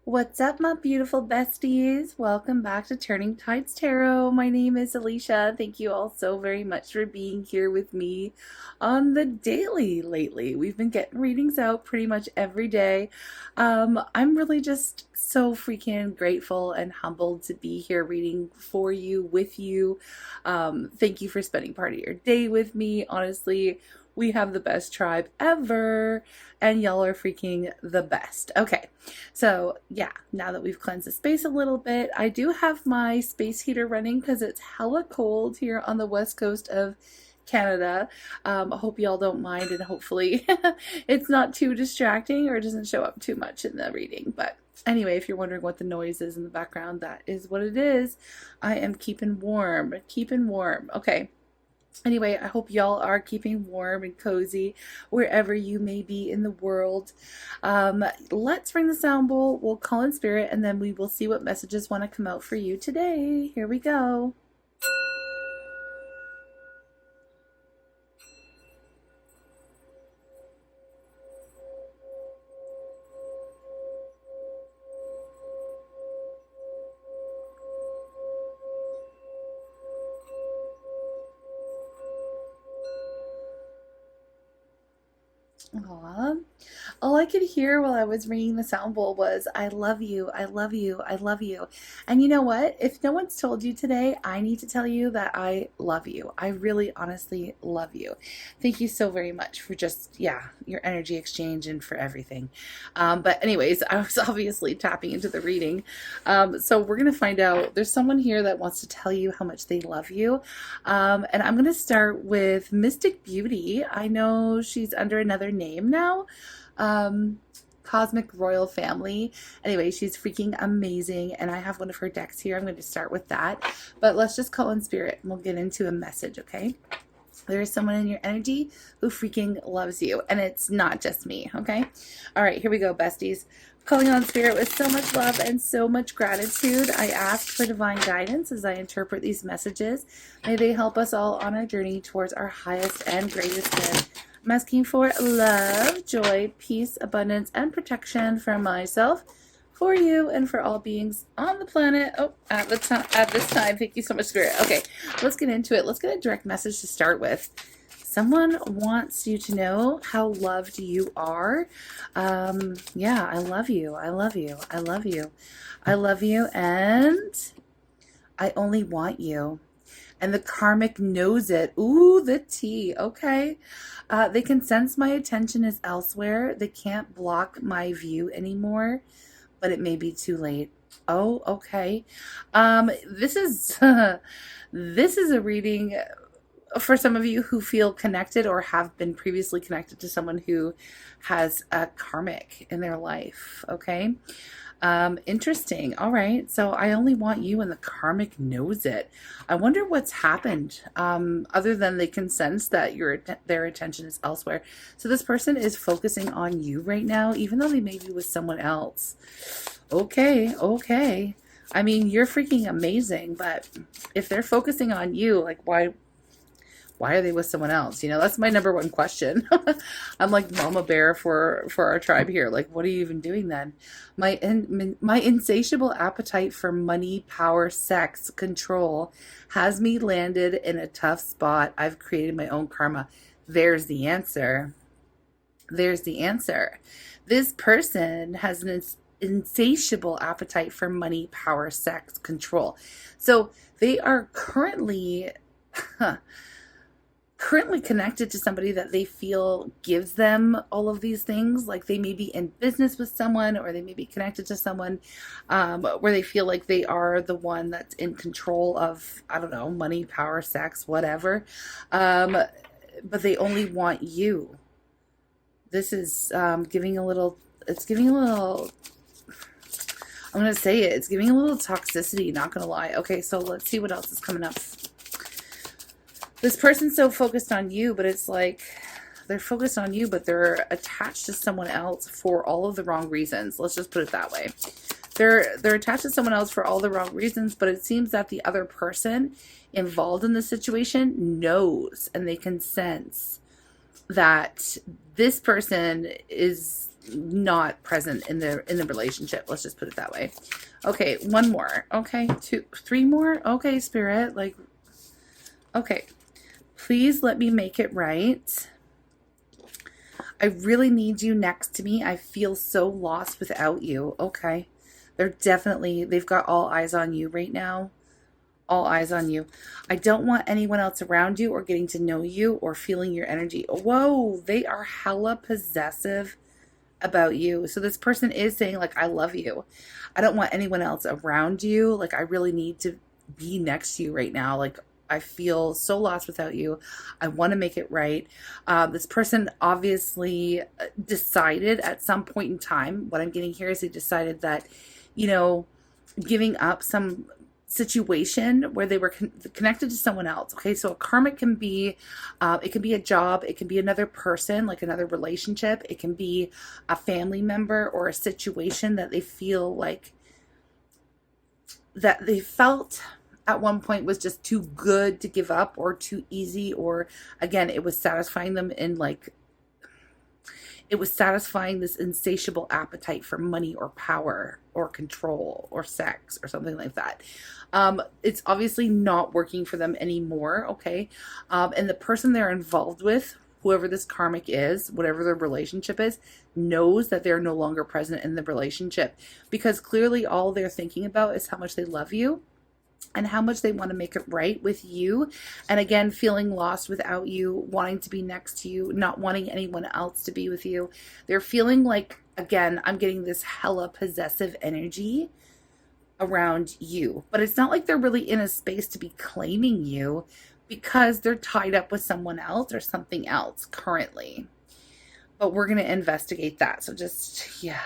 What's up, my beautiful besties? Welcome back to Turning Tides Tarot. My name is Alicia. Thank you all so very much for being here with me on the daily lately. We've been getting readings out pretty much every day. I'm really just so freaking grateful and humbled to be here reading for you, with you. Thank you for spending part of your day with me. Honestly, we have the best tribe ever, and y'all are freaking the best. Okay, so yeah, now that we've cleansed the space a little bit, I do have my space heater running because it's hella cold here on the west coast of Canada. I hope y'all don't mind, and hopefully it's not too distracting or it doesn't show up too much in the reading. But anyway, if you're wondering what the noise is in the background, that is what it is. I am keeping warm, keeping warm. Okay. Anyway, I hope y'all are keeping warm and cozy wherever you may be in the world. Let's ring the sound bowl. We'll call in spirit, and then we will see what messages want to come out for you today. Here we go. Aw. All I could hear while I was ringing the sound bowl was, I love you, I love you, I love you. And you know what? If no one's told you today, I need to tell you that I love you. I really honestly love you. Thank you so very much for just, yeah, your energy exchange and for everything. But anyways, I was obviously tapping into the reading. So we're going to find out. There's someone here that wants to tell you how much they love you. And I'm going to start with Mystic Beauty. I know she's under another name now. Cosmic Royal Family. Anyway, she's freaking amazing, and I have one of her decks here. I'm going to start with that, but let's just call in spirit and we'll get into a message, okay? There is someone in your energy who freaking loves you, and it's not just me, okay? All right, here we go, besties. Calling on spirit with so much love and so much gratitude, I ask for divine guidance as I interpret these messages. May they help us all on our journey towards our highest and greatest good. I'm asking for love, joy, peace, abundance, and protection for myself, for you, and for all beings on the planet. Oh, at this time. Thank you so much, Spirit. Okay, let's get into it. Let's get a direct message to start with. Someone wants you to know how loved you are. Yeah, I love you. I love you. I love you. I love you, and I only want you. And the karmic knows it. Ooh, the tea. Okay. They can sense my attention is elsewhere. They can't block my view anymore, but it may be too late. Oh, okay. This is this is a reading for some of you who feel connected or have been previously connected to someone who has a karmic in their life. Okay. Interesting. All right. So I only want you, and the karmic knows it. I wonder what's happened, other than they can sense that their attention is elsewhere. So this person is focusing on you right now, even though they may be with someone else. Okay. Okay. I mean, you're freaking amazing, but if they're focusing on you, like, why are they with someone else? You know, that's my number one question. I'm like mama bear for our tribe here. Like, what are you even doing then? My insatiable appetite for money, power, sex, control has me landed in a tough spot. I've created my own karma. There's the answer. There's the answer. This person has an insatiable appetite for money, power, sex, control. So they are currently connected to somebody that they feel gives them all of these things. Like, they may be in business with someone, or they may be connected to someone where they feel like they are the one that's in control of, I don't know, money, power, sex, whatever. But they only want you. This is giving a little, I'm going to say it, it's giving a little toxicity, not going to lie. Okay, so let's see what else is coming up. This person's so focused on you, but it's like they're focused on you, but they're attached to someone else for all of the wrong reasons. Let's just put it that way. They're attached to someone else for all the wrong reasons, but it seems that the other person involved in the situation knows, and they can sense that this person is not present in the relationship. Let's just put it that way. Okay, one more. Okay, three more. Okay, Spirit, like, okay, please let me make it right. I really need you next to me. I feel so lost without you. Okay, they've got all eyes on you right now. All eyes on you. I don't want anyone else around you or getting to know you or feeling your energy. Whoa, they are hella possessive about you. So this person is saying, like, I love you. I don't want anyone else around you. Like, I really need to be next to you right now. Like, I feel so lost without you. I want to make it right. This person obviously decided at some point in time, what I'm getting here is they decided that, you know, giving up some situation where they were connected to someone else. Okay, so a karmic can be it can be a job, it can be another person, like another relationship, it can be a family member or a situation that they feel like that they felt at one point was just too good to give up or too easy, or again, it was satisfying them in like it was satisfying this insatiable appetite for money or power or control or sex or something like that. It's obviously not working for them anymore, okay? And the person they're involved with, whoever this karmic is, whatever their relationship is, knows that they're no longer present in the relationship because clearly all they're thinking about is how much they love you and how much they want to make it right with you. And again, feeling lost without you, wanting to be next to you, not wanting anyone else to be with you. They're feeling like, again, I'm getting this hella possessive energy around you. But it's not like they're really in a space to be claiming you because they're tied up with someone else or something else currently. But we're going to investigate that. So just, yeah.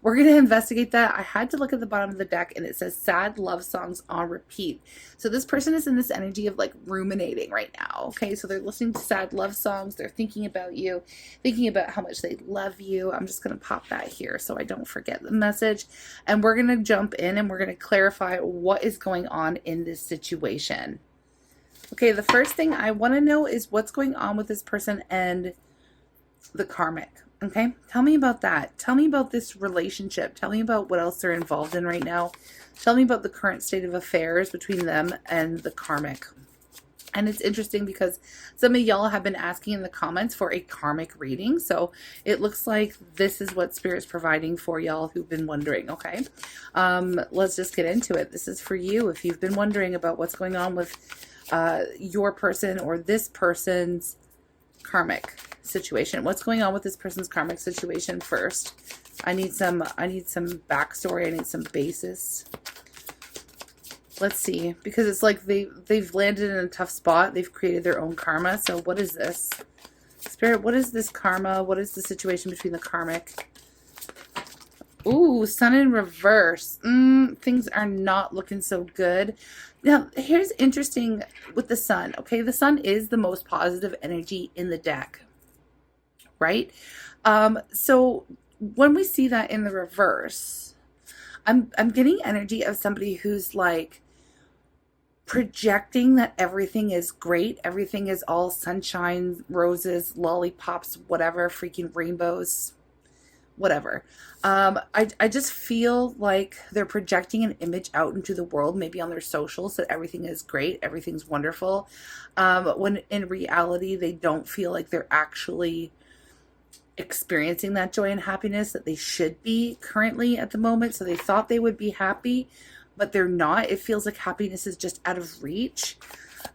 We're going to investigate that. I had to look at the bottom of the deck and it says sad love songs on repeat. So this person is in this energy of like ruminating right now. Okay, so they're listening to sad love songs. They're thinking about you, thinking about how much they love you. I'm just going to pop that here so I don't forget the message. And we're going to jump in and we're going to clarify what is going on in this situation. Okay, the first thing I want to know is what's going on with this person and the karmic. Okay, tell me about that. Tell me about this relationship. Tell me about what else they're involved in right now. Tell me about the current state of affairs between them and the karmic. And it's interesting because some of y'all have been asking in the comments for a karmic reading. So it looks like this is what Spirit's providing for y'all who've been wondering, okay? Let's just get into it. This is for you if you've been wondering about what's going on with your person or this person's karmic situation. What's going on with this person's karmic situation first? I need some backstory. I need some basis. Let's see, because it's like they've landed in a tough spot. They've created their own karma. So what is this? Spirit, what is this karma? What is the situation between the karmic? Ooh, sun in reverse. Things are not looking so good. Now, here's interesting with the sun. Okay, the sun is the most positive energy in the deck, right? So when we see that in the reverse, I'm getting energy of somebody who's like projecting that everything is great, everything is all sunshine, roses, lollipops, whatever, freaking rainbows, whatever. I just feel like they're projecting an image out into the world, maybe on their socials, that everything is great, everything's wonderful, when in reality they don't feel like they're actually experiencing that joy and happiness that they should be currently at the moment. So they thought they would be happy, but they're not. It feels like happiness is just out of reach.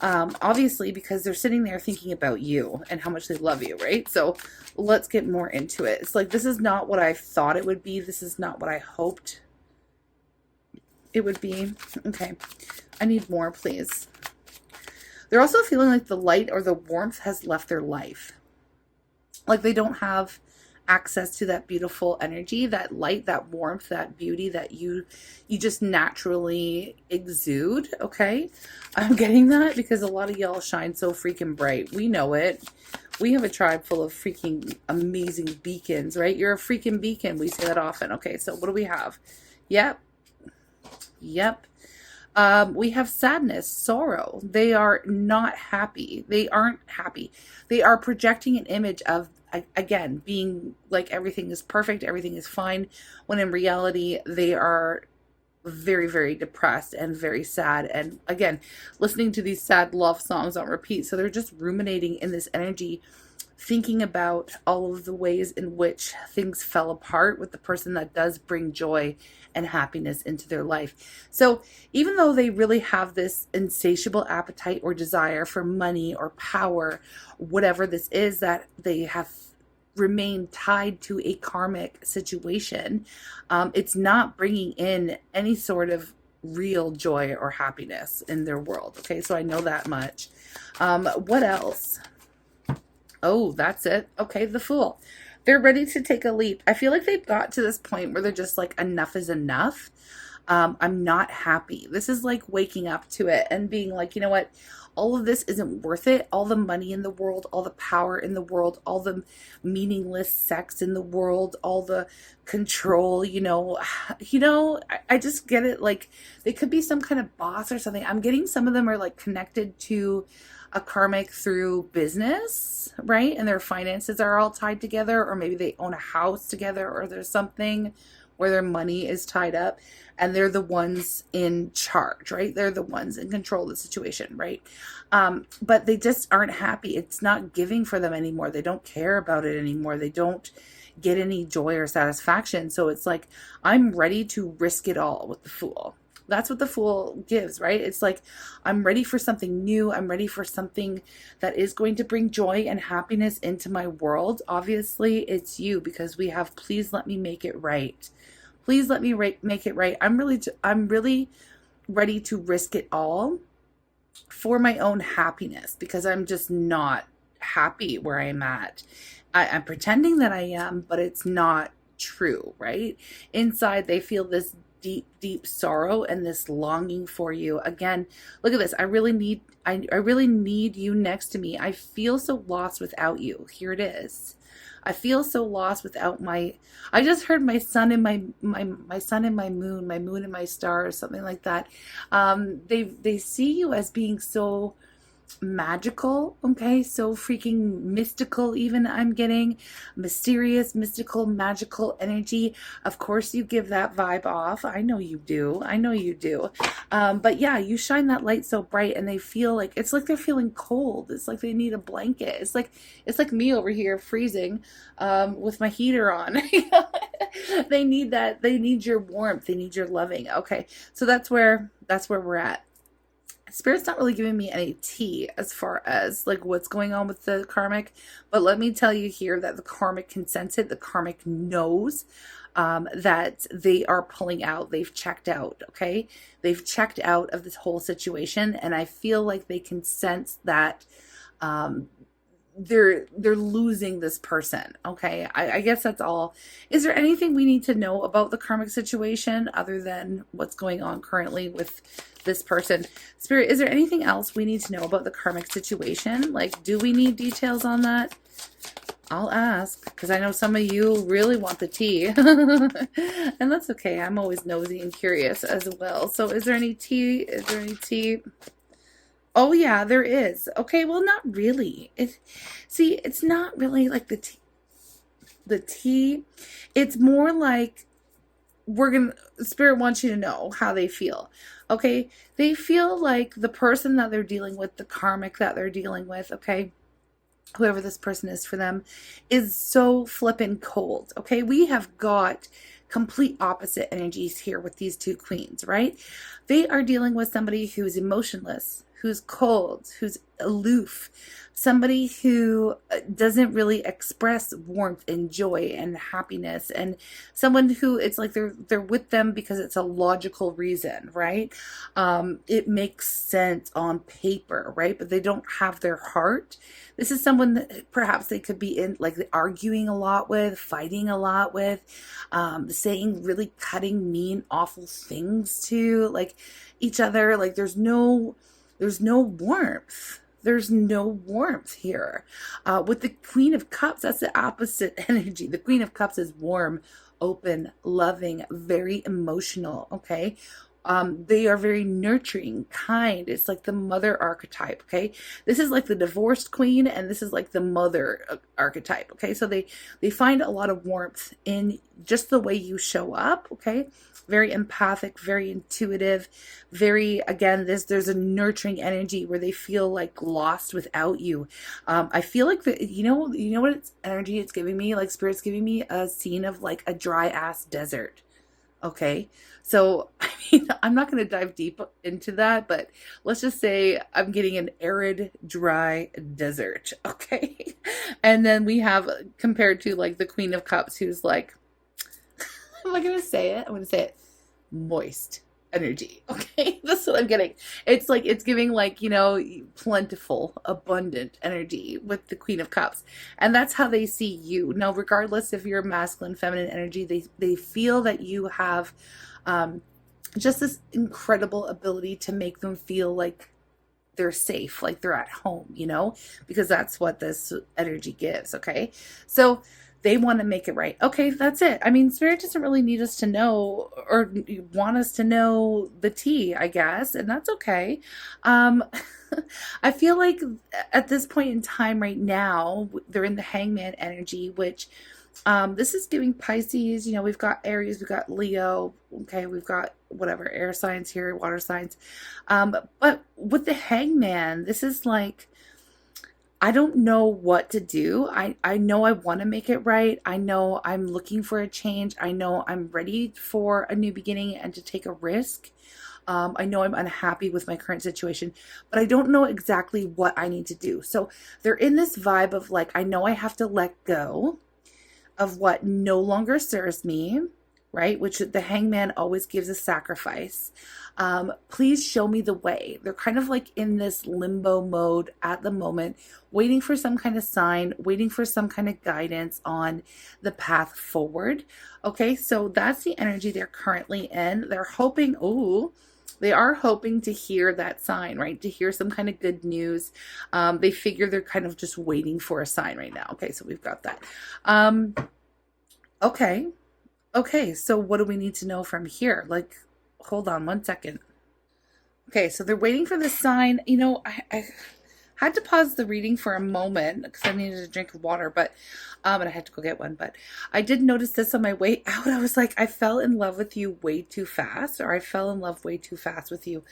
Obviously, because they're sitting there thinking about you and how much they love you, right? So let's get more into it. It's like, this is not what I thought it would be. This is not what I hoped it would be. Okay, I need more, please. They're also feeling like the light or the warmth has left their life. Like they don't have access to that beautiful energy, that light, that warmth, that beauty that you just naturally exude, okay? I'm getting that because a lot of y'all shine so freaking bright. We know it. We have a tribe full of freaking amazing beacons, right? You're a freaking beacon. We say that often. Okay, so what do we have? Yep. We have sadness, sorrow. They are not happy. They aren't happy. They are projecting an image of again, being like everything is perfect, everything is fine, when in reality they are very, very depressed and very sad. And again, listening to these sad love songs on repeat. So they're just ruminating in this energy, thinking about all of the ways in which things fell apart with the person that does bring joy and happiness into their life. So even though they really have this insatiable appetite or desire for money or power, whatever this is that they have remained tied to a karmic situation, it's not bringing in any sort of real joy or happiness in their world. Okay, so I know that much. What else? Oh, that's it. Okay, the Fool. They're ready to take a leap. I feel like they've got to this point where they're just like, enough is enough. I'm not happy. This is like waking up to it and being like, you know what? All of this isn't worth it. All the money in the world, all the power in the world, all the meaningless sex in the world, all the control, I just get it. Like they could be some kind of boss or something. I'm getting some of them are like connected to a karmic through business, right? And their finances are all tied together, or maybe they own a house together, or there's something where their money is tied up and they're the ones in charge, right? They're the ones in control of the situation, right? But they just aren't happy. It's not giving for them anymore. They don't care about it anymore. They don't get any joy or satisfaction. So it's like, I'm ready to risk it all with the Fool. That's what the Fool gives, right? It's like, I'm ready for something new. I'm ready for something that is going to bring joy and happiness into my world. Obviously, it's you, because we have, please let me make it right. Please let me make it right. I'm really ready to risk it all for my own happiness, because I'm just not happy where I'm at. I'm pretending that I am, but it's not true, right? Inside, they feel this deep, deep sorrow and this longing for you. Again, look at this. I really need you next to me. I feel so lost without you. Here it is. I feel so lost without I just heard my sun and my sun and my moon and my stars, something like that. They see you as being so magical, okay, so freaking mystical. Even I'm getting mysterious, mystical, magical energy. Of course you give that vibe off. I know you do. But yeah, you shine that light so bright, and they feel like, it's like they're feeling cold. It's like they need a blanket. It's like me over here freezing with my heater on. They need that. They need your warmth. They need your loving. Okay, so that's where we're at. Spirit's not really giving me any tea as far as like what's going on with the karmic, but let me tell you here that the karmic can sense it. The karmic knows that they are pulling out. They've checked out, okay? They've checked out of this whole situation, and I feel like they can sense that they're losing this person, okay? I guess that's all. Is there anything we need to know about the karmic situation other than what's going on currently with this person? Spirit, is there anything else we need to know about the karmic situation? Like, do we need details on that? I'll ask, because I know some of you really want the tea. And that's okay. I'm always nosy and curious as well. So is there any tea? Is there any tea? Oh yeah, there is. Okay, well, not really. It's not really like the tea. It's more like Spirit wants you to know how they feel. Okay, they feel like the person that they're dealing with, the karmic that they're dealing with, okay, whoever this person is for them, is so flippin' cold. Okay, we have got complete opposite energies here with these two queens, right? They are dealing with somebody who's emotionless, who's cold, who's aloof, somebody who doesn't really express warmth and joy and happiness, and someone who it's like they're with them because it's a logical reason, right? It makes sense on paper, right? But they don't have their heart. This is someone that perhaps they could be in like arguing a lot with, fighting a lot with, saying really cutting, mean, awful things to like each other. Like there's no warmth. There's no warmth here. With the Queen of Cups, that's the opposite energy. The Queen of Cups is warm, open, loving, very emotional, okay? They are very nurturing, kind. It's like the mother archetype, okay? This is like the divorced queen, and this is like the mother archetype, okay? So they find a lot of warmth in just the way you show up, okay? Very empathic, very intuitive, very, again, there's a nurturing energy where they feel like lost without you. I feel like you know what energy it's giving me? Like Spirit's giving me a scene of like a dry ass desert. Okay, so I mean, I'm not going to dive deep into that, but let's just say I'm getting an arid, dry desert. Okay, and then we have compared to like the Queen of Cups, who's like, am I going to say it? I'm going to say it, moist energy. Okay, that's what I'm getting. It's like it's giving like, you know, plentiful, abundant energy with the Queen of Cups, and that's how they see you. Now, regardless if you're masculine, feminine energy, they feel that you have just this incredible ability to make them feel like they're safe, like they're at home, you know, because that's what this energy gives. Okay, so they want to make it right. Okay, that's it. I mean, Spirit doesn't really need us to know or want us to know the tea, I guess, and that's okay. I feel like at this point in time right now, they're in the Hangman energy, which this is giving Pisces. You know, we've got Aries, we've got Leo, okay, we've got whatever, air signs here, water signs. But with the Hangman, this is like, I don't know what to do. I know I want to make it right. I know I'm looking for a change. I know I'm ready for a new beginning and to take a risk. I know I'm unhappy with my current situation, but I don't know exactly what I need to do. So they're in this vibe of like, I know I have to let go of what no longer serves me, right? Which the Hangman always gives a sacrifice. Please show me the way. They're kind of like in this limbo mode at the moment, waiting for some kind of sign, waiting for some kind of guidance on the path forward. Okay, so that's the energy they're currently in. They're hoping, they are hoping to hear that sign, right? To hear some kind of good news. They figure they're kind of just waiting for a sign right now. Okay, so we've got that. Okay, so what do we need to know from here? Like, hold on one second. Okay, so they're waiting for the sign. You know, I had to pause the reading for a moment because I needed a drink of water, but and I had to go get one. But I did notice this on my way out. I was like, I fell in love with you way too fast, or I fell in love way too fast with you.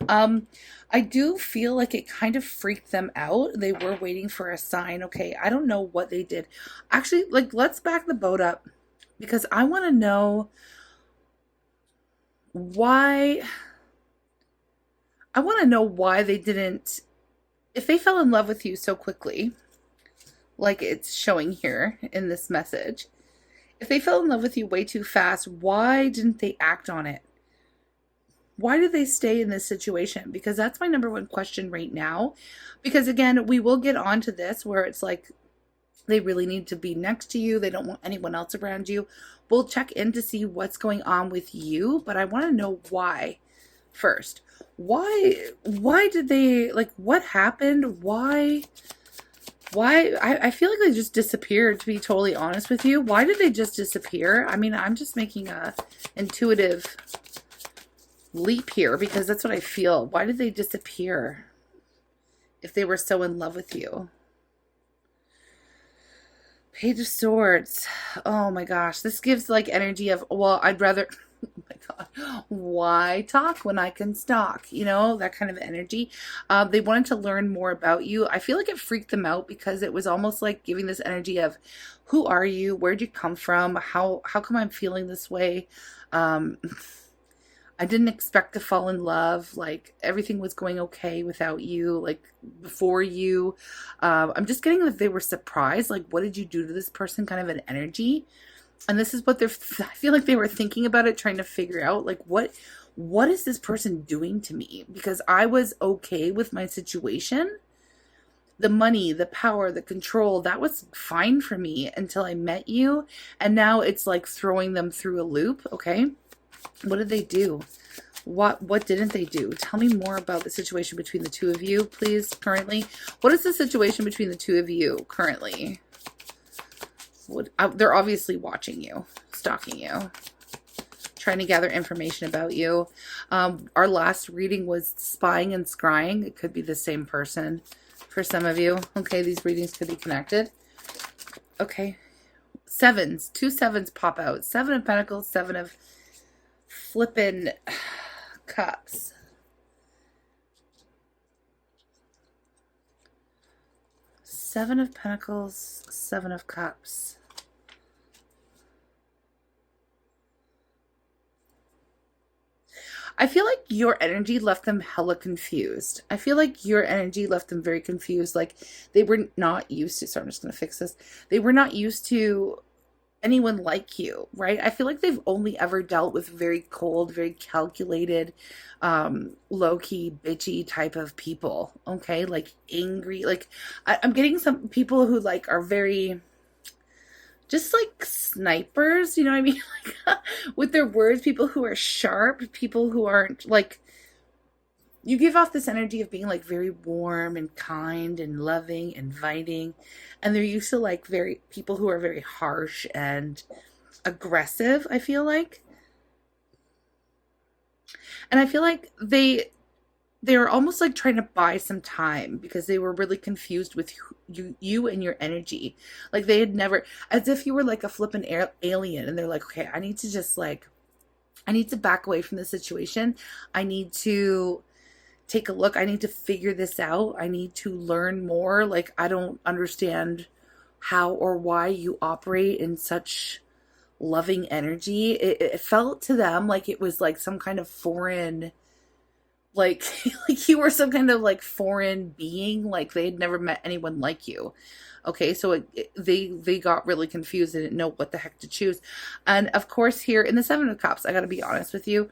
I do feel like it kind of freaked them out. They were waiting for a sign. Okay, I don't know what they did. Actually, like, let's back the boat up because I want to know why. I want to know why they didn't, if they fell in love with you so quickly, like it's showing here in this message, if they fell in love with you way too fast, why didn't they act on it? Why did they stay in this situation? Because that's my number one question right now. Because again, we will get onto this where it's like they really need to be next to you. They don't want anyone else around you. We'll check in to see what's going on with you, but I want to know why first. Why did they, like, what happened? Why I feel like they just disappeared, to be totally honest with you. Why did they just disappear? I mean, I'm just making a intuitive leap here because that's what I feel. Why did they disappear if they were so in love with you? Page of Swords. Oh my gosh, this gives like energy of, well, I'd rather, oh my God, why talk when I can stalk? You know, that kind of energy. They wanted to learn more about you. I feel like it freaked them out because it was almost like giving this energy of, who are you? Where'd you come from? How come I'm feeling this way? I didn't expect to fall in love. Like, everything was going okay without you, like, before you. I'm just getting that they were surprised. Like, what did you do to this person? Kind of an energy. And this is what I feel like they were thinking about it, trying to figure out, like, what is this person doing to me? Because I was okay with my situation. The money, the power, the control, that was fine for me until I met you. And now it's like throwing them through a loop, okay? What did they do? What didn't they do? Tell me more about the situation between the two of you, please, currently. What is the situation between the two of you currently? They're obviously watching you, stalking you. trying to gather information about you. Our last reading was spying and scrying. It could be the same person for some of you. Okay, these readings could be connected. Okay. Sevens. 2 sevens pop out. 7 of Pentacles, 7 of flippin' Cups. Seven of Pentacles, 7 of Cups. I feel like your energy left them hella confused. I feel like your energy left them very confused. Like they were not used to, so I'm just going to fix this. They were not used to anyone like you, right? I feel like they've only ever dealt with very cold, very calculated, low-key, bitchy type of people, okay? Like angry, like I'm getting some people who like are very just like snipers, you know what I mean? Like with their words, people who are sharp, people who aren't like, you give off this energy of being like very warm and kind and loving, inviting, and they're used to like very people who are very harsh and aggressive, I feel like. And I feel like they were almost like trying to buy some time because they were really confused with you and your energy. Like they had never, as if you were like a flippin' alien, and they're like, okay, I need to just like, I need to back away from the situation. I need to take a look. I need to figure this out. I need to learn more. Like I don't understand how or why you operate in such loving energy. It felt to them like it was like some kind of foreign, like like you were some kind of like foreign being, like they had never met anyone like you. Okay, so they got really confused and didn't know what the heck to choose. And of course, here in the 7 of Cups, I got to be honest with you.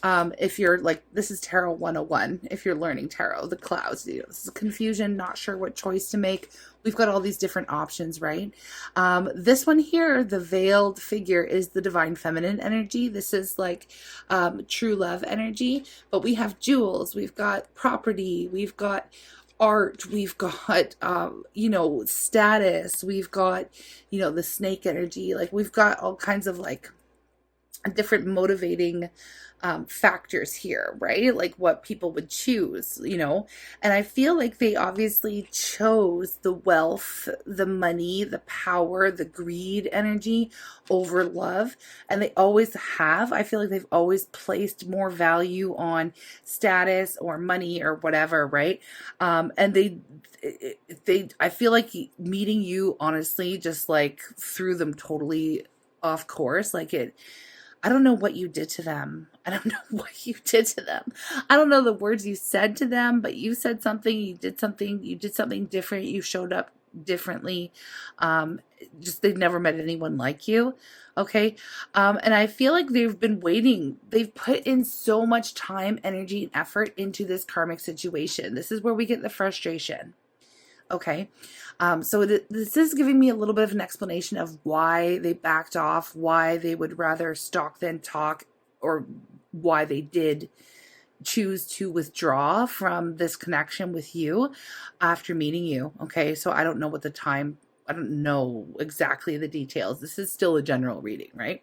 If you're like, this is Tarot 101, if you're learning tarot, the clouds, you know, this is confusion, not sure what choice to make. We've got all these different options, right? This one here, the veiled figure, is the divine feminine energy. This is like true love energy, but we have jewels, we've got property, we've got art, we've got you know, status, we've got, you know, the snake energy. Like we've got all kinds of like different motivating factors here, right? Like what people would choose, you know. And I feel like they obviously chose the wealth, the money, the power, the greed energy over love. And they always have. I feel like they've always placed more value on status or money or whatever, right? And I feel like meeting you honestly just like threw them totally off course. Like I don't know what you did to them. I don't know what you did to them. I don't know the words you said to them, but you said something, you did something different, you showed up differently. Just they've never met anyone like you. Okay. And I feel like they've been waiting. They've put in so much time, energy, and effort into this karmic situation. This is where we get the frustration. Okay. So this is giving me a little bit of an explanation of why they backed off, why they would rather stalk than talk, or why they did choose to withdraw from this connection with you after meeting you. Okay. So I don't know I don't know exactly the details. This is still a general reading, right?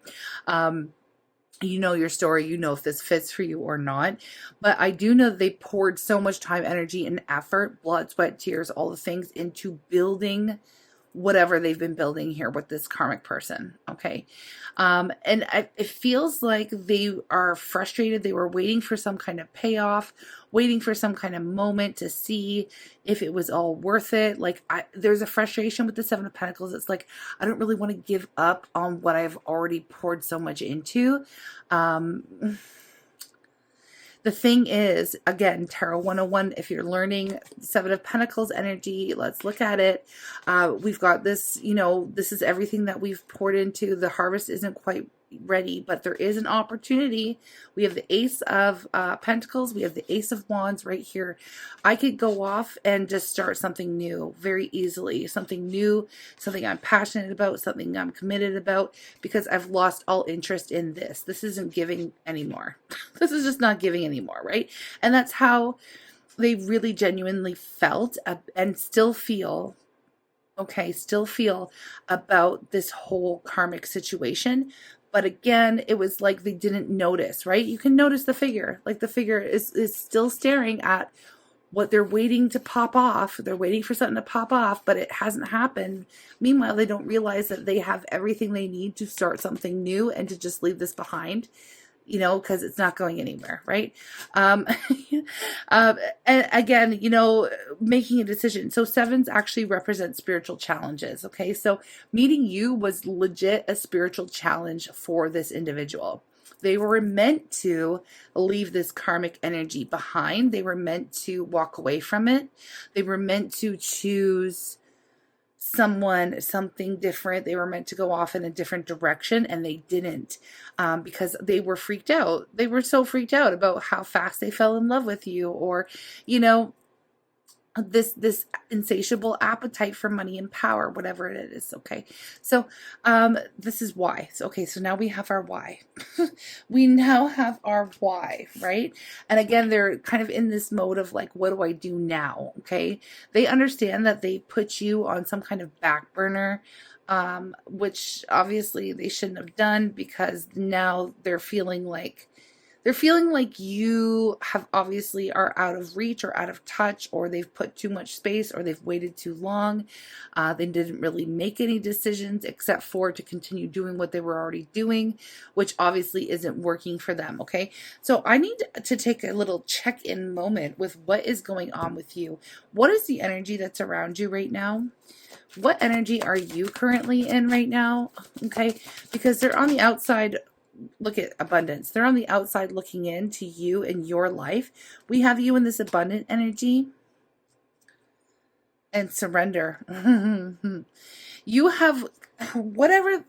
You know your story, you know if this fits for you or not. But I do know that they poured so much time, energy, and effort, blood, sweat, tears, all the things into building whatever they've been building here with this karmic person. Okay. It feels like they are frustrated. They were waiting for some kind of payoff, waiting for some kind of moment to see if it was all worth it. Like there's a frustration with the 7 of Pentacles. It's like, I don't really want to give up on what I've already poured so much into. The thing is, again, Tarot 101, if you're learning 7 of Pentacles energy, let's look at it. We've got this, you know, this is everything that we've poured into. The harvest isn't quite ready, but there is an opportunity. We have the Ace of Pentacles. We have the Ace of Wands right here. I could go off and just start something new very easily. Something new, something I'm passionate about, something I'm committed about, because I've lost all interest in this. This isn't giving anymore. This is just not giving anymore, right? And that's how they really genuinely felt and still feel. Okay, still feel about this whole karmic situation. But again, it was like they didn't notice, right? You can notice the figure. Like the figure is still staring at what they're waiting to pop off. They're waiting for something to pop off, but it hasn't happened. Meanwhile, they don't realize that they have everything they need to start something new and to just leave this behind, you know, because it's not going anywhere, right? Um, and again, you know, making a decision. So sevens actually represent spiritual challenges, okay? So meeting you was legit a spiritual challenge for this individual. They were meant to leave this karmic energy behind. They were meant to walk away from it. They were meant to choose something different. They were meant to go off in a different direction, and they didn't, because they were freaked out. They were so freaked out about how fast they fell in love with you, or, you know, this insatiable appetite for money and power, whatever it is. Okay, so this is why. So, okay, so now we have our why. We now have our why, right? And again, they're kind of in this mode of like, what do I do now? Okay, they understand that they put you on some kind of back burner, which obviously they shouldn't have done, because now they're feeling like you have obviously are out of reach or out of touch, or they've put too much space, or they've waited too long. They didn't really make any decisions except for to continue doing what they were already doing, which obviously isn't working for them. Okay, so I need to take a little check-in moment with what is going on with you. What is the energy that's around you right now? What energy are you currently in right now? Okay, because they're on the outside. Look at abundance. They're on the outside looking in to you and your life. We have you in this abundant energy and surrender. You have whatever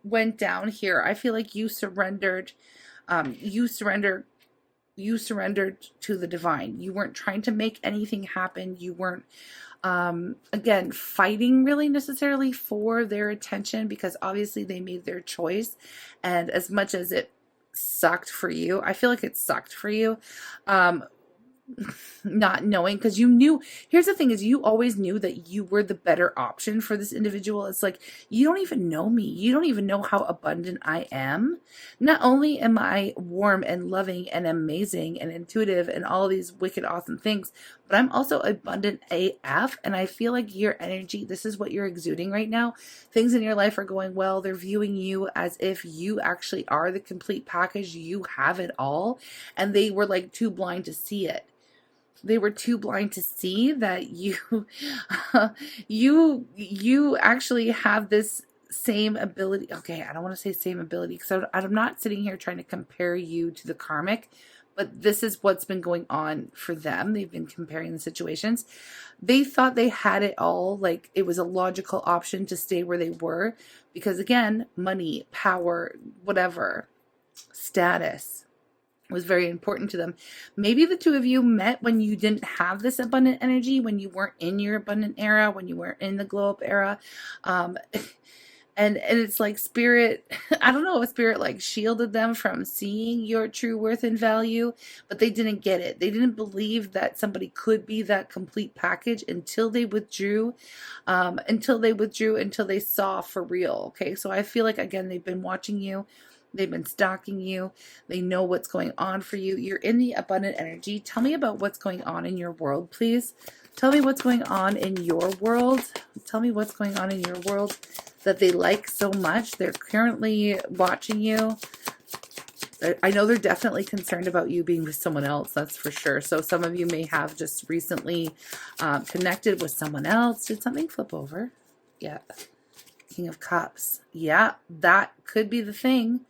went down here. I feel like you surrendered. You surrendered to the divine. You weren't trying to make anything happen. You weren't again, fighting really necessarily for their attention, because obviously they made their choice. And as much as it sucked for you, I feel like it sucked for you, not knowing, because you knew, here's the thing, is you always knew that you were the better option for this individual. It's like, you don't even know me. You don't even know how abundant I am. Not only am I warm and loving and amazing and intuitive and all these wicked awesome things, but I'm also abundant AF. And I feel like your energy, this is what you're exuding right now. Things in your life are going well. They're viewing you as if you actually are the complete package. You have it all. And they were like too blind to see it. They were too blind to see that you actually have this same ability. Okay, I don't want to say same ability, because I'm not sitting here trying to compare you to the karmic, but this is what's been going on for them. They've been comparing the situations. They thought they had it all, like it was a logical option to stay where they were, because again, money, power, whatever, status was very important to them. Maybe the two of you met when you didn't have this abundant energy, when you weren't in your abundant era, when you weren't in the glow up era. And it's like spirit, I don't know if spirit like shielded them from seeing your true worth and value, but they didn't get it. They didn't believe that somebody could be that complete package until they withdrew, until they saw for real. Okay, so I feel like, again, they've been watching you. They've been stalking you. They know what's going on for you. You're in the abundant energy. Tell me about what's going on in your world, please. Tell me what's going on in your world. Tell me what's going on in your world that they like so much. They're currently watching you. I know they're definitely concerned about you being with someone else. That's for sure. So some of you may have just recently connected with someone else. Did something flip over? Yeah. King of Cups. Yeah, that could be the thing.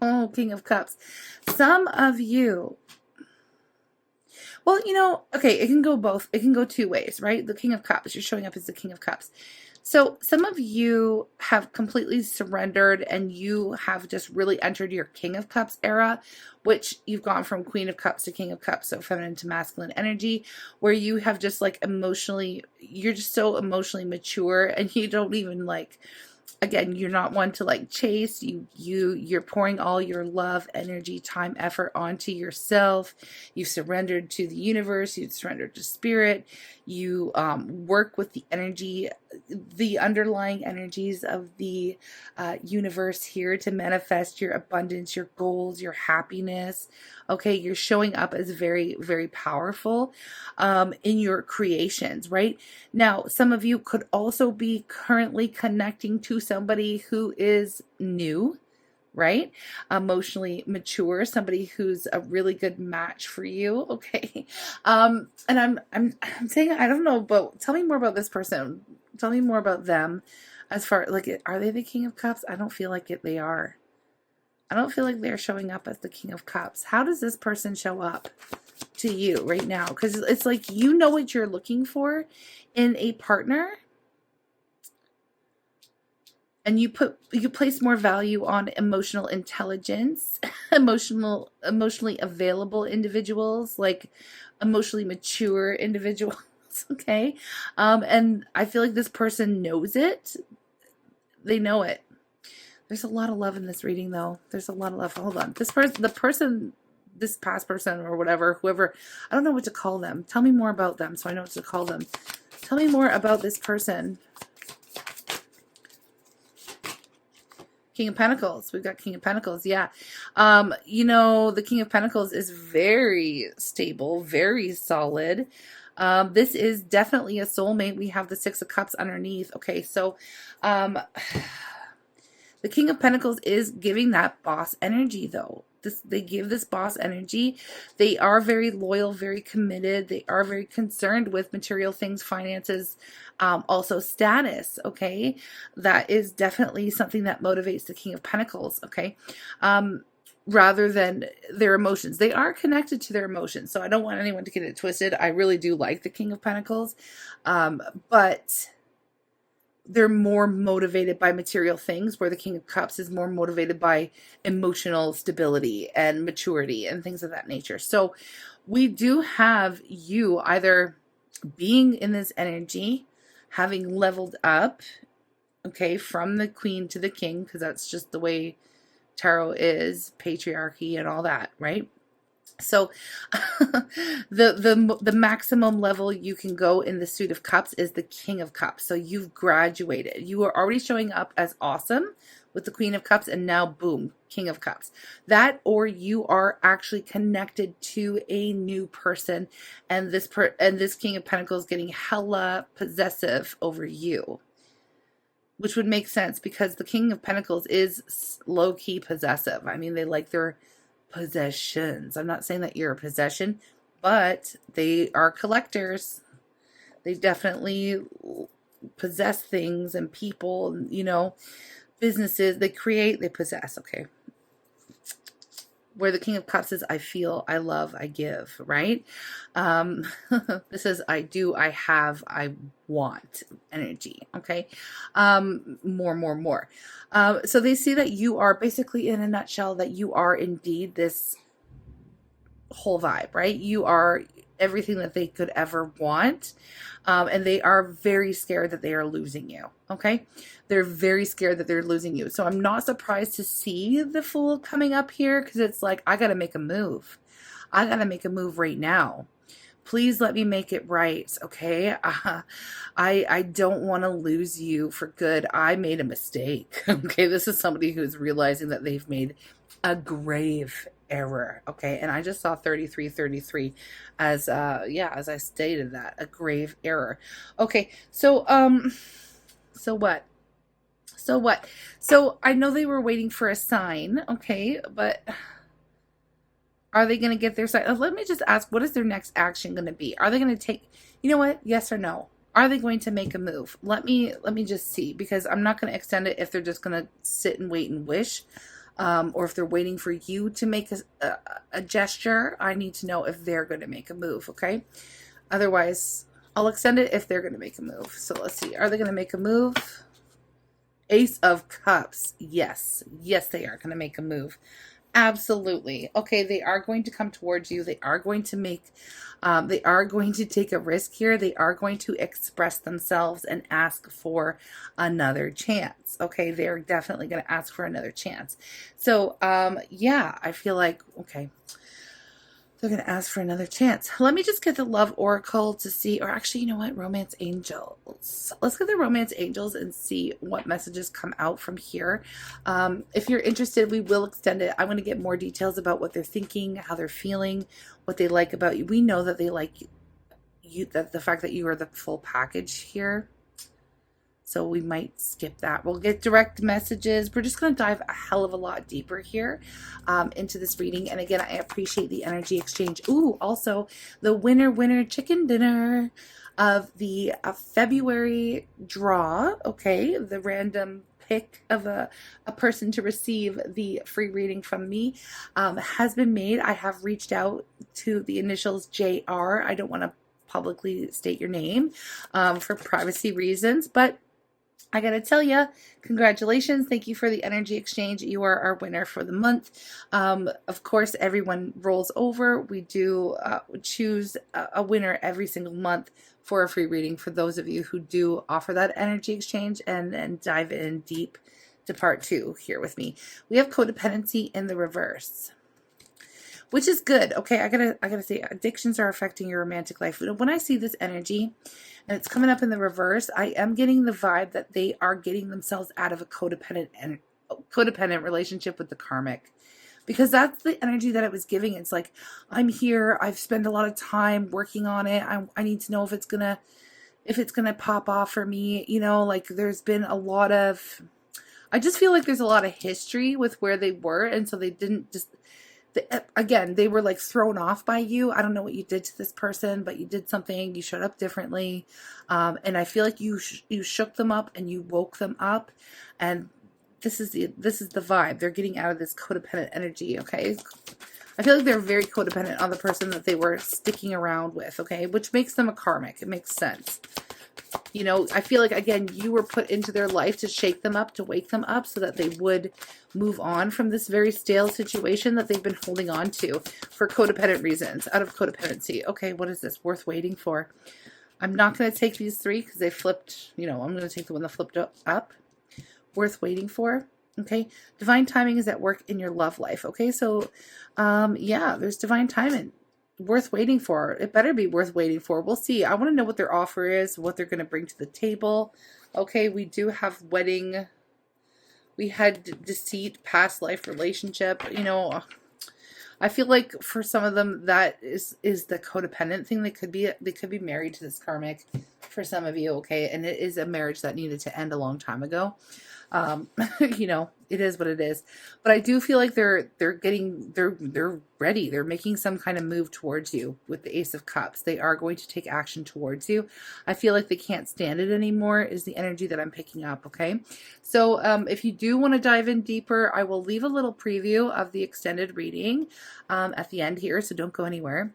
Oh, King of Cups. Some of you, well, you know, okay, it can go both. It can go two ways, right? The King of Cups, you're showing up as the King of Cups. So some of you have completely surrendered, and you have just really entered your King of Cups era, which you've gone from Queen of Cups to King of Cups, so feminine to masculine energy, where you have just like emotionally, you're just so emotionally mature, and you don't even like, again, you're not one to like chase. You're pouring all your love, energy, time, effort onto yourself. You've surrendered to the universe. You've surrendered to spirit. You work with the energy the underlying energies of the universe here to manifest your abundance, your goals, your happiness. Okay, you're showing up as very, very powerful in your creations, right? Now, some of you could also be currently connecting to somebody who is new, right? Emotionally mature, somebody who's a really good match for you. Okay. And I'm saying, I don't know, but tell me more about this person. Tell me more about them as far like, are they the King of Cups? I don't feel like they are. I don't feel like they're showing up as the King of Cups. How does this person show up to you right now? Because it's like, you know what you're looking for in a partner. And you place more value on emotional intelligence, emotionally available individuals, like emotionally mature individuals. Okay. And I feel like this person knows it. They know it. There's a lot of love in this reading though. There's a lot of love. Hold on. This past person or whatever, whoever, I don't know what to call them. Tell me more about them so I know what to call them. Tell me more about this person. King of Pentacles. We've got King of Pentacles. Yeah. You know, the King of Pentacles is very stable, very solid. This is definitely a soulmate. We have the Six of Cups underneath. Okay. So, the King of Pentacles is giving that boss energy though. They give this boss energy. They are very loyal, very committed. They are very concerned with material things, finances, also status. Okay. That is definitely something that motivates the King of Pentacles. Okay. Rather than their emotions. They are connected to their emotions. So I don't want anyone to get it twisted. I really do like the King of Pentacles. But they're more motivated by material things, where the King of Cups is more motivated by emotional stability and maturity and things of that nature. So we do have you either being in this energy, having leveled up, okay, from the Queen to the King, because that's just the way tarot is, patriarchy and all that, right? So the maximum level you can go in the Suit of Cups is the King of Cups. So you've graduated. You are already showing up as awesome with the Queen of Cups, and now boom, King of Cups. That, or you are actually connected to a new person, and this King of Pentacles getting hella possessive over you. Which would make sense because the King of Pentacles is low-key possessive. I mean, they like their possessions. I'm not saying that you're a possession, but they are collectors. They definitely possess things and people, you know, businesses. They create, they possess. Okay. Where the King of Cups is, I feel, I love, I give, right? This is I do, I have, I want energy, okay? More. So they see that you are basically, in a nutshell, that you are indeed this whole vibe, right? You are everything that they could ever want. And they are very scared that they are losing you. Okay. They're very scared that they're losing you. So I'm not surprised to see the Fool coming up here, because it's like, I got to make a move. I got to make a move right now. Please let me make it right. Okay. I don't want to lose you for good. I made a mistake. Okay. This is somebody who's realizing that they've made a grave error. Okay. And I just saw 3333 as as I stated, that a grave error. Okay. So what? So I know they were waiting for a sign. Okay. But are they going to get their sign? Let me just ask, what is their next action going to be? Are they going to take, you know what? Yes or no? Are they going to make a move? Let me just see, because I'm not going to extend it if they're just going to sit and wait and wish. Or if they're waiting for you to make a gesture. I need to know if they're going to make a move, okay? Otherwise, I'll extend it if they're going to make a move. So let's see. Are they going to make a move? Ace of Cups. Yes. Yes, they are going to make a move. Absolutely. Okay, they are going to come towards you. They are going to they are going to take a risk here. They are going to express themselves and ask for another chance. Okay, they're definitely going to ask for another chance. So, yeah, I feel like, okay, They're going to ask for another chance. Let me just get the love oracle to see, or actually, you know what? Romance angels. Let's get the romance angels and see what messages come out from here. If you're interested, we will extend it. I'm going to get more details about what they're thinking, how they're feeling, what they like about you. We know that they like you, that the fact that you are the full package here. So we might skip that. We'll get direct messages. We're just going to dive a hell of a lot deeper here into this reading. And again, I appreciate the energy exchange. Ooh, also the winner chicken dinner of the February draw. Okay, the random pick of a person to receive the free reading from me has been made. I have reached out to the initials JR. I don't want to publicly state your name for privacy reasons, but I gotta tell you, congratulations. Thank you for the energy exchange. You are our winner for the month. Of course, everyone rolls over. We do choose a winner every single month for a free reading for those of you who do offer that energy exchange and dive in deep to part 2 here with me. We have codependency in the reverse, which is good. Okay, I gotta say, addictions are affecting your romantic life. When I see this energy and it's coming up in the reverse, I am getting the vibe that they are getting themselves out of a codependent relationship with the karmic, because that's the energy that it was giving. It's like, I'm here, I've spent a lot of time working on it. I need to know if it's gonna pop off for me. You know, like there's been a lot of, I just feel like there's a lot of history with where they were, and so they didn't just. Again, they were like thrown off by you. I don't know what you did to this person, but you did something. You showed up differently, and I feel like you shook them up and you woke them up, and this is the vibe. They're getting out of this codependent energy. Okay, I feel like they're very codependent on the person that they were sticking around with. Okay, which makes them a karmic. It makes sense. You know, I feel like, again, you were put into their life to shake them up, to wake them up so that they would move on from this very stale situation that they've been holding on to for codependent reasons, out of codependency. Okay, what is this? Worth waiting for. I'm not going to take these 3 because they flipped, you know, I'm going to take the one that flipped up. Worth waiting for. Okay, divine timing is at work in your love life. Okay, so, yeah, there's divine timing. Worth waiting for. It better be worth waiting for. We'll see. I want to know what their offer is, what they're going to bring to the table. Okay, we do have wedding. We had deceit, past life relationship. You know, I feel like for some of them that is the codependent thing. They could be married to this karmic for some of you. Okay, and it is a marriage that needed to end a long time ago. You know, it is what it is. But I do feel like they're ready. They're making some kind of move towards you with the Ace of Cups. They are going to take action towards you. I feel like they can't stand it anymore is the energy that I'm picking up. Okay. So, if you do want to dive in deeper, I will leave a little preview of the extended reading, at the end here. So don't go anywhere,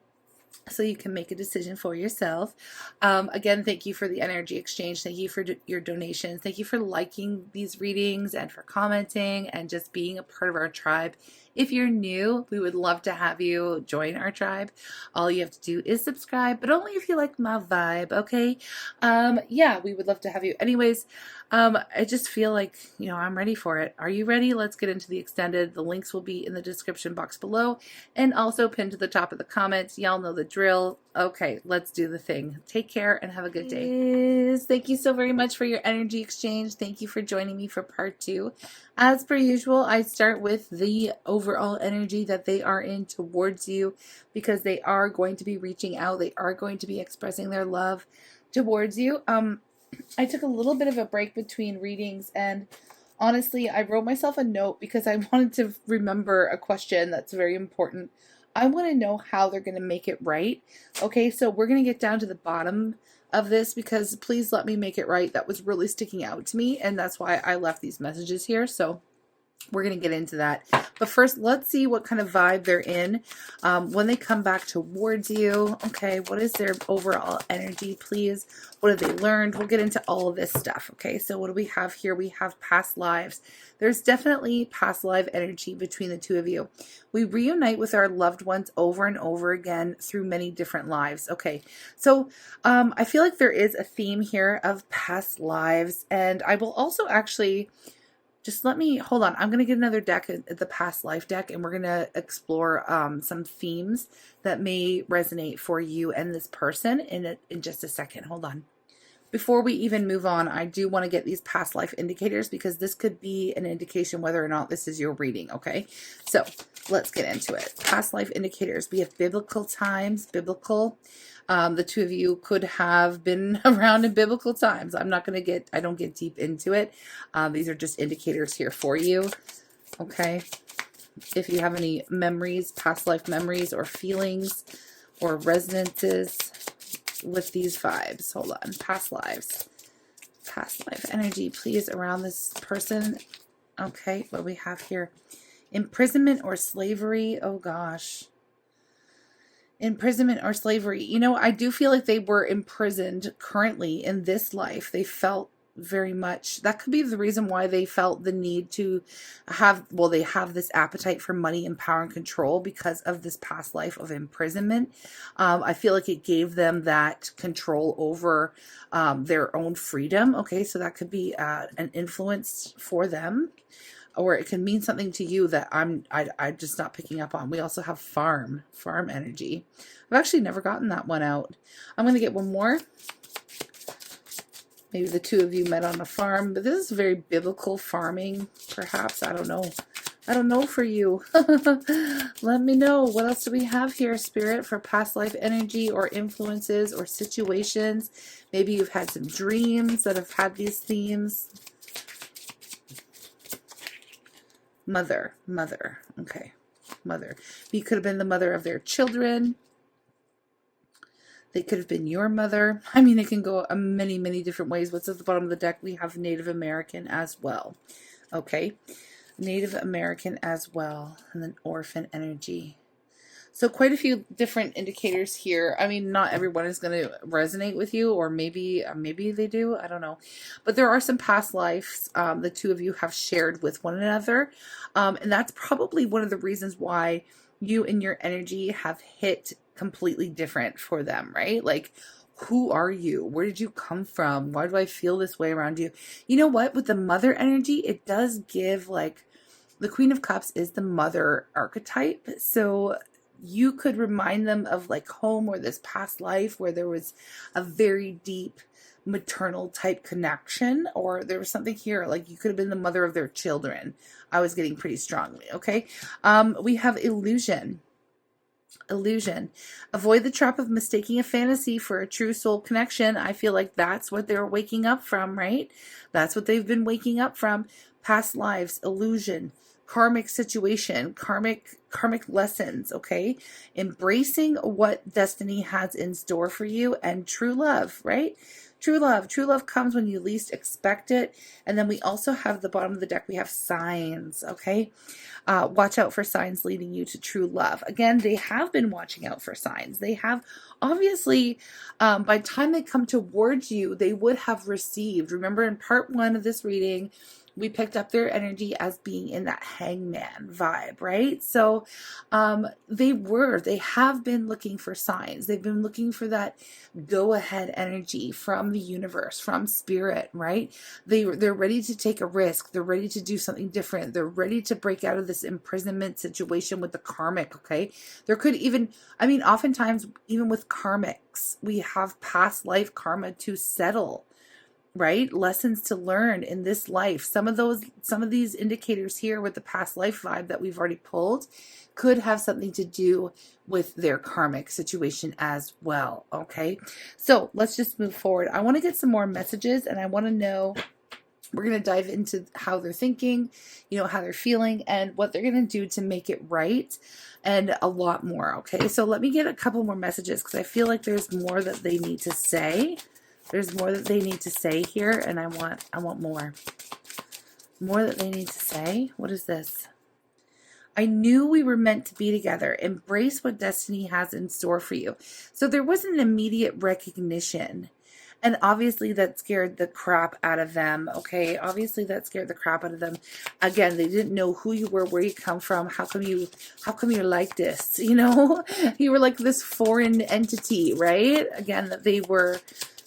so you can make a decision for yourself. Again, thank you for the energy exchange. Thank you for your donations. Thank you for liking these readings and for commenting and just being a part of our tribe. If you're new, we would love to have you join our tribe. All you have to do is subscribe, but only if you like my vibe, okay? Yeah, we would love to have you. Anyways, I just feel like, you know, I'm ready for it. Are you ready? Let's get into the extended. The links will be in the description box below and also pinned to the top of the comments. Y'all know the drill. Okay, let's do the thing. Take care and have a good day. Thank you so very much for your energy exchange. Thank you for joining me for part 2. As per usual, I start with the overall energy that they are in towards you, because they are going to be reaching out. They are going to be expressing their love towards you. I took a little bit of a break between readings, and honestly, I wrote myself a note because I wanted to remember a question that's very important. I want to know how they're going to make it right. Okay, so we're going to get down to the bottom of this, because please let me make it right. That was really sticking out to me, and that's why I left these messages here. So we're going to get into that. But first, let's see what kind of vibe they're in when they come back towards you. Okay, what is their overall energy, please? What have they learned? We'll get into all of this stuff. Okay, so what do we have here? We have past lives. There's definitely past life energy between the two of you. We reunite with our loved ones over and over again through many different lives. Okay, so I feel like there is a theme here of past lives, and I will also actually Just let me, hold on. I'm going to get another deck, the past life deck, and we're going to explore some themes that may resonate for you and this person in just a second. Hold on. Before we even move on, I do want to get these past life indicators because this could be an indication whether or not this is your reading, okay? So let's get into it. Past life indicators. We have biblical times, biblical. The two of you could have been around in biblical times. I don't get deep into it. These are just indicators here for you, okay? If you have any memories, past life memories or feelings or resonances with these vibes. Hold on. Past lives. Past life energy, please, around this person. Okay, what do we have here? Imprisonment or slavery. Oh, gosh. Imprisonment or slavery. You know, I do feel like they were imprisoned currently in this life. They felt very much, that could be the reason why they felt the need to have, well, they have this appetite for money and power and control because of this past life of imprisonment. I feel like it gave them that control over their own freedom. Okay, so that could be an influence for them, or it can mean something to you that I'm just not picking up on. We also have farm energy. I've actually never gotten that one out. I'm going to get one more. Maybe the two of you met on a farm, but this is very biblical farming, perhaps. I don't know. I don't know for you. Let me know. What else do we have here, Spirit, for past life energy or influences or situations? Maybe you've had some dreams that have had these themes. Mother. Okay. Mother. You could have been the mother of their children. They could have been your mother. I mean, it can go many, many different ways. What's at the bottom of the deck? We have Native American as well. Okay. Native American as well. And then orphan energy. So quite a few different indicators here. I mean, not everyone is going to resonate with you, or maybe they do. I don't know. But there are some past lives the two of you have shared with one another. And that's probably one of the reasons why you and your energy have hit completely different for them, right? Like, who are you? Where did you come from? Why do I feel this way around you? You know what? With the mother energy, it does give, like, the Queen of Cups is the mother archetype. So you could remind them of like home or this past life where there was a very deep maternal type connection, or there was something here like you could have been the mother of their children. I was getting pretty strongly. Okay. We have illusion. Avoid the trap of mistaking a fantasy for a true soul connection. I feel like that's what they're waking up from, right? That's what they've been waking up from. Past lives, illusion, karmic situation, karmic lessons, okay? Embracing what destiny has in store for you, and true love, right? True love comes when you least expect it. And then we also have the bottom of the deck, we have signs, okay? Watch out for signs leading you to true love. Again, they have been watching out for signs. They have, obviously, by the time they come towards you, they would have received. Remember in part 1 of this reading, we picked up their energy as being in that hangman vibe, right? So they have been looking for signs. They've been looking for that go-ahead energy from the universe, from spirit, right? They're ready to take a risk. They're ready to do something different. They're ready to break out of this imprisonment situation with the karmic, okay? There could even, I mean, oftentimes, even with karmics, we have past life karma to settle, right? Lessons to learn in this life. Some of these indicators here with the past life vibe that we've already pulled could have something to do with their karmic situation as well. Okay. So let's just move forward. I want to get some more messages, and I want to know, we're going to dive into how they're thinking, how they're feeling, and what they're going to do to make it right, and a lot more. Okay. So let me get a couple more messages, because I feel like there's more that they need to say. There's more that they need to say here, and I want more. More that they need to say. What is this? I knew we were meant to be together. Embrace what destiny has in store for you. So there wasn't an immediate recognition. And obviously that scared the crap out of them, okay? Obviously that scared the crap out of them. Again, they didn't know who you were, where you come from, how come you're like this, You were like this foreign entity, right? Again, that they were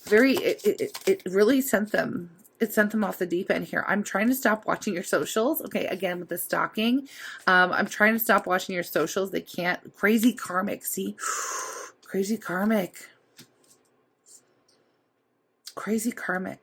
very, it really sent them, it sent them off the deep end here. I'm trying to stop watching your socials. Okay, again, with the stalking. I'm trying to stop watching your socials. They can't. Crazy karmic, see? Crazy karmic. Crazy karmic.